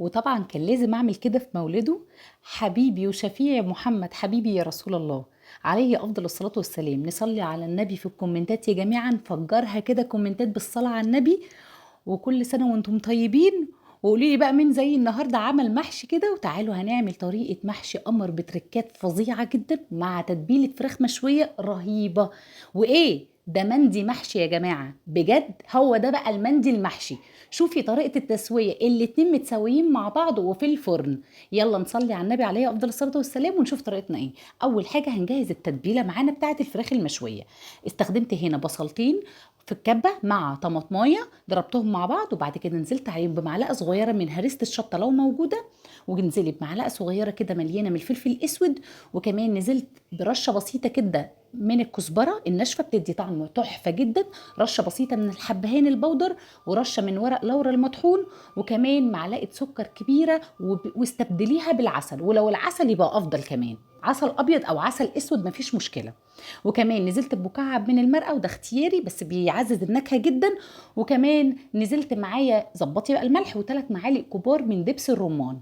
وطبعا كان لازم اعمل كده في مولده. حبيبي وشفيع محمد، حبيبي يا رسول الله، عليه افضل الصلاة والسلام. نصلي على النبي في الكومنتات يا جماعة، نفجرها كده كومنتات بالصلاة على النبي. وكل سنة وانتم طيبين. وقولي لي بقى مين زي النهارده عمل محشي كده، وتعالوا هنعمل طريقة محشي قمر بتركات فظيعة جدا مع تتبيلة فراخ مشوية رهيبة. وايه ده؟ مندي محشي يا جماعة، بجد هو ده بقى المندي المحشي. شوفي طريقة التسوية، الاتنين متساويين مع بعض وفي الفرن. يلا نصلي على النبي عليه افضل الصلاة والسلام ونشوف طريقتنا ايه. اول حاجة هنجهز التتبيلة معانا بتاعة الفراخ المشوية. استخدمت هنا بصلتين في الكبة مع طماطمايه، ضربتهم مع بعض، وبعد كده نزلت عليهم بمعلقه صغيره من هريسه الشطه لو موجوده، ونزلت بمعلقه صغيره كده مليانه من الفلفل الاسود، وكمان نزلت برشه بسيطه كده من الكزبره الناشفه بتدي طعم تحفه جدا، رشه بسيطه من الحبهان البودر، ورشه من ورق لورا المطحون، وكمان معلقه سكر كبيره، واستبدليها بالعسل، ولو العسل يبقى افضل كمان، عسل ابيض او عسل اسود مفيش مشكله. وكمان نزلت بمكعب من المرقه، وده اختياري بس بيعزز النكهه جدا. وكمان نزلت معايا ظبطي بقى الملح، وثلاث معالق كبار من دبس الرمان.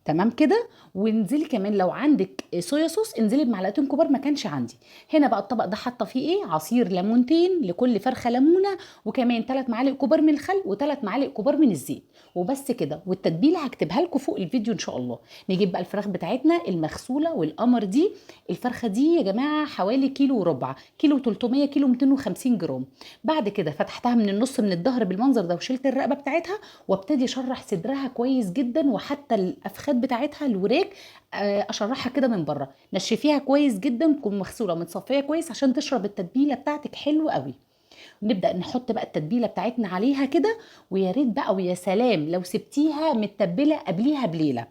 تمام كده. وانزلي كمان لو عندك صويا صوص انزلي بمعلقتين كبار، ما كانش عندي. هنا بقى الطبق ده حاطه فيه ايه؟ عصير ليمونتين لكل فرخه ليمونه، وكمان 3 معالق كبار من الخل و3 معالق كبار من الزيت. وبس كده. والتتبيله هكتبها لكم فوق الفيديو ان شاء الله. نجيب بقى الفراخ بتاعتنا المغسوله والقمر دي. الفرخه دي يا جماعه حوالي كيلو وربع، كيلو 300، كيلو 250 جرام. بعد كده فتحتها من النص من الظهر بالمنظر ده، وشلت الرقبه بتاعتها، وابتدي اشرح صدرها كويس جدا، وحتى الافخاذ بتاعتها الوراك اشرحها كده من بره. نشفيها كويس جدا، تكون مغسوله متصفيه كويس عشان تشرب التتبيله بتاعتك حلو قوي. نبدا نحط بقى التتبيله بتاعتنا عليها كده. ويا ريت بقى ويا سلام لو سبتيها متبله قبليها بليله،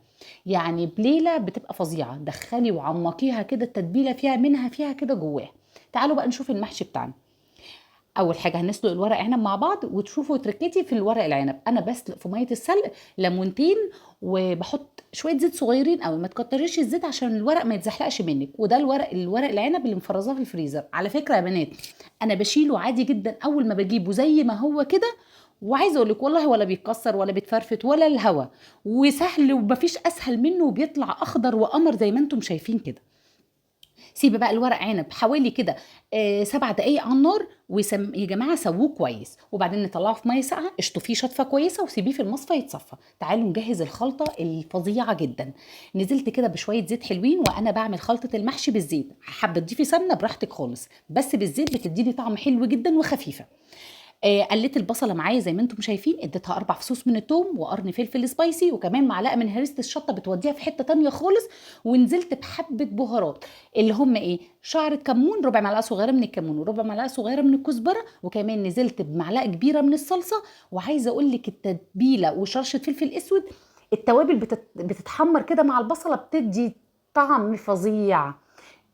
يعني بليله بتبقى فظيعه. دخلي وعمقيها كده التتبيله فيها منها فيها كده جواها. تعالوا بقى نشوف المحشي بتاعنا. اول حاجه هنسلق الورق عنب مع بعض، وتشوفوا تركتي في الورق العنب. انا بسلق في ميه السلق ليمونتين، وبحط شويه زيت صغيرين قوي، ما تكتريش الزيت عشان الورق ما يتزحلقش منك. وده الورق العنب اللي مفرزاه في الفريزر على فكره يا بنات. انا بشيله عادي جدا اول ما بجيبه زي ما هو كده. وعايزه اقول لك والله ولا بيتكسر ولا بيتفرفت ولا الهوا، وسهل ومفيش اسهل منه، وبيطلع اخضر وقمر زي ما انتم شايفين كده. سيبي بقى الورق عنب حوالي كده 7 دقايق على النار، يا جماعه سووه كويس، وبعدين نطلعه في ميه ساقعه، اشطفيه شطفه كويسه، وسيبيه في المصفى يتصفى. تعالوا نجهز الخلطه الفظيعه جدا. نزلت كده بشويه زيت حلوين، وانا بعمل خلطه المحشي بالزيت. حابه تضيفي سمنه براحتك خالص، بس بالزيت بتديني طعم حلو جدا وخفيفه. قليت البصله معايا زي ما انتم شايفين، اديتها 4 فصوص من الثوم وقرن فلفل سبايسي، وكمان معلقه من هريسه الشطه بتوديها في حته تانية خالص. ونزلت بحبه بهارات اللي هم ايه؟ شعره كمون، ربع معلقه صغيره من الكمون، وربع معلقه صغيره من الكزبره، وكمان نزلت بمعلقه كبيره من الصلصه. وعايزه اقول لك التتبيله وشرشه فلفل اسود، التوابل بتتحمر كده مع البصله، بتدي طعم فظيع.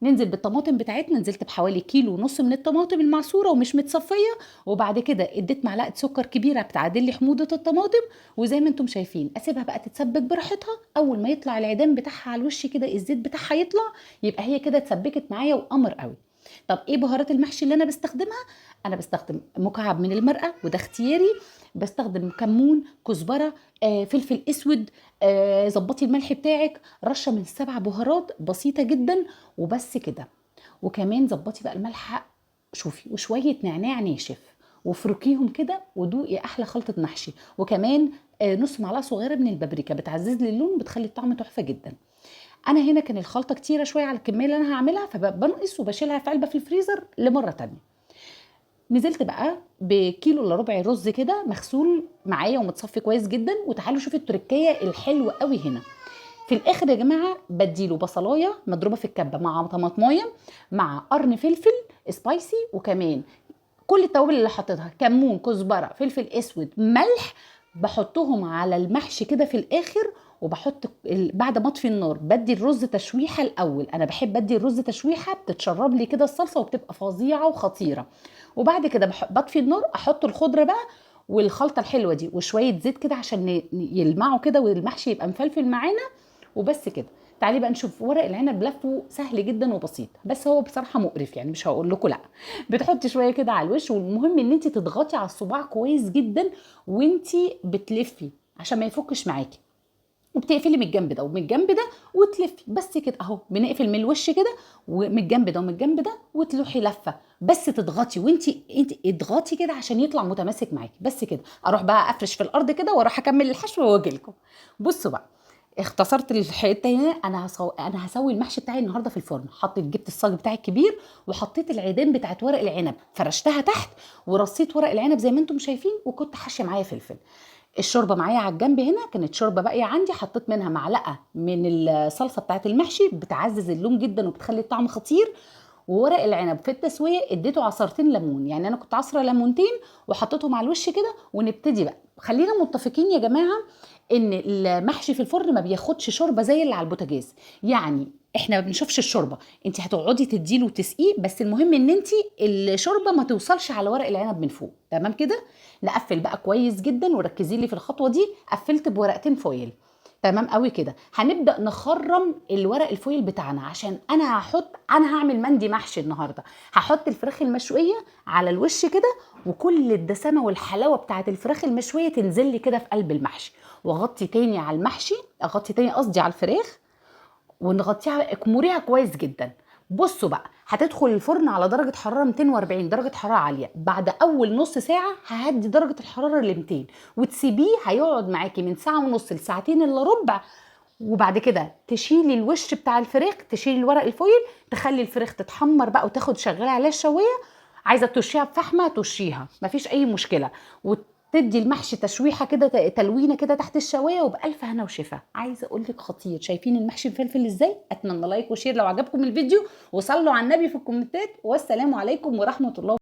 ننزل بالطماطم بتاعتنا، نزلت بحوالي كيلو ونص من الطماطم المعصوره ومش متصفيه. وبعد كده اديت معلقه سكر كبيره بتعادل لي حموضه الطماطم. وزي ما انتم شايفين اسيبها بقى تتسبك براحتها. اول ما يطلع العيدان بتاعها على الوش كده، الزيت بتاعها يطلع، يبقى هي كده اتسبكت معايا وقمر قوي. طب ايه بهارات المحشي اللي انا بستخدمها؟ انا بستخدم مكعب من المرقه، وده اختياري. بستخدم كمون، كزبره، فلفل اسود، ظبطي الملح بتاعك، رشه من ال7 بهارات بسيطه جدا، وبس كده. وكمان ظبطي بقى الملح، شوفي، وشويه نعناع ناشف، وافركيهم كده ودوقي احلى خلطه محشي. وكمان نص معلقه صغيره من البابريكا بتعزز لي اللون وبتخلي الطعم تحفه جدا. انا هنا كان الخلطه كتيره شويه على الكميه اللي انا هعملها، فبنقص وبشيلها في علبه في الفريزر لمره تانية. نزلت بقى بكيلو الا ربع رز كده مغسول معايا ومتصفي كويس جدا. وتعالوا شوفوا التركية الحلوه قوي هنا. في الاخر يا جماعه بديله بصلايه مضروبه في الكبه مع طماطمايه مع قرن فلفل سبايسي، وكمان كل التوابل اللي حطيتها، كمون، كزبره، فلفل اسود، ملح، بحطهم على المحشي كده في الاخر. وبحط بعد ما اطفي النار بدي الرز تشويحه الاول. انا بحب ادي الرز تشويحه بتتشرب لي كده الصلصه وبتبقى فظيعه وخطيره. وبعد كده بطفي النار، احط الخضره بقى والخلطه الحلوه دي وشويه زيت كده عشان يلمعوا كده والمحشي يبقى مفلفل معانا. وبس كده. تعالي بقى نشوف ورق العنب. لفه سهل جدا وبسيط، بس هو بصراحه مقرف، يعني مش هقول لكم لا. بتحطي شويه كده على الوش، والمهم ان انت تضغطي على الصباع كويس جدا وانت بتلفي عشان ما يفكش معاكي. وبتقفلي من الجنب ده ومن الجنب ده وتلفي بس كده اهو. بنقفل من الوش كده ومن الجنب ده ومن الجنب ده وتروحي لفه، بس تضغطي وانت اضغطي كده عشان يطلع متماسك معاكي بس كده. اروح بقى افرش في الارض كده واروح اكمل الحشو واجي لكم. بصوا بقى، اختصرت الحته هنا. انا هسوي المحشي بتاعي النهارده في الفرن. جبت الصاج بتاعي الكبير وحطيت العيدان بتاعت ورق العنب، فرشتها تحت ورصيت ورق العنب زي ما انتم شايفين، وكنت حاشيه معايا فلفل. الشوربه معايا على الجنب هنا كانت شوربه باقيه عندي، حطيت منها معلقه من الصلصه بتاعت المحشي، بتعزز اللون جدا وبتخلي الطعم خطير. وورق العنب في التسويه اديته عصرتين ليمون، يعني انا كنت عصره ليمونتين وحطيتهم على الوش كده. ونبتدي بقى، خلينا متفقين يا جماعه ان المحشي في الفرن ما بياخدش شوربه زي اللي على البوتاجاز. يعني احنا ما بنشوفش الشوربه، انت هتقعدي تديله وتسقيه، بس المهم ان انت الشوربه ما توصلش على ورق العنب من فوق. تمام كده. نقفل بقى كويس جدا، وركزي لي في الخطوه دي. قفلت بورقتين فويل. تمام قوي كده. هنبدا نخرم الورق الفويل بتاعنا، عشان انا هعمل مندي محشي النهارده. هحط الفراخ المشويه على الوش كده، وكل الدسامه والحلاوه بتاعه الفراخ المشويه تنزل لي كده في قلب المحشي. واغطي تاني على المحشي، اغطي تاني قصدي على الفراخ، ونغطيها اكمريها كويس جدا. بصوا بقى، هتدخل الفرن على درجه حراره 240، درجه حراره عاليه. بعد اول نص ساعه ههدي درجه الحراره ل 200، وتسيبيه هيقعد معاكي من ساعه ونص لساعتين الا ربع. وبعد كده تشيلي الوش بتاع الفراخ، تشيلي الورق الفويل، تخلي الفراخ تتحمر بقى وتاخد شغاله عليها الشوايه. عايزه تشيها بفحمه تشيها، مفيش اي مشكله. وتدي المحشي تشويحه كده، تلوينه كده تحت الشوايه، وبالف هنا وشفا. عايزه اقول لك خطير. شايفين المحشي مفلفل ازاي؟ اتمنى لايك وشير لو عجبكم الفيديو، وصلوا على النبي في الكومنتات. والسلام عليكم ورحمه الله.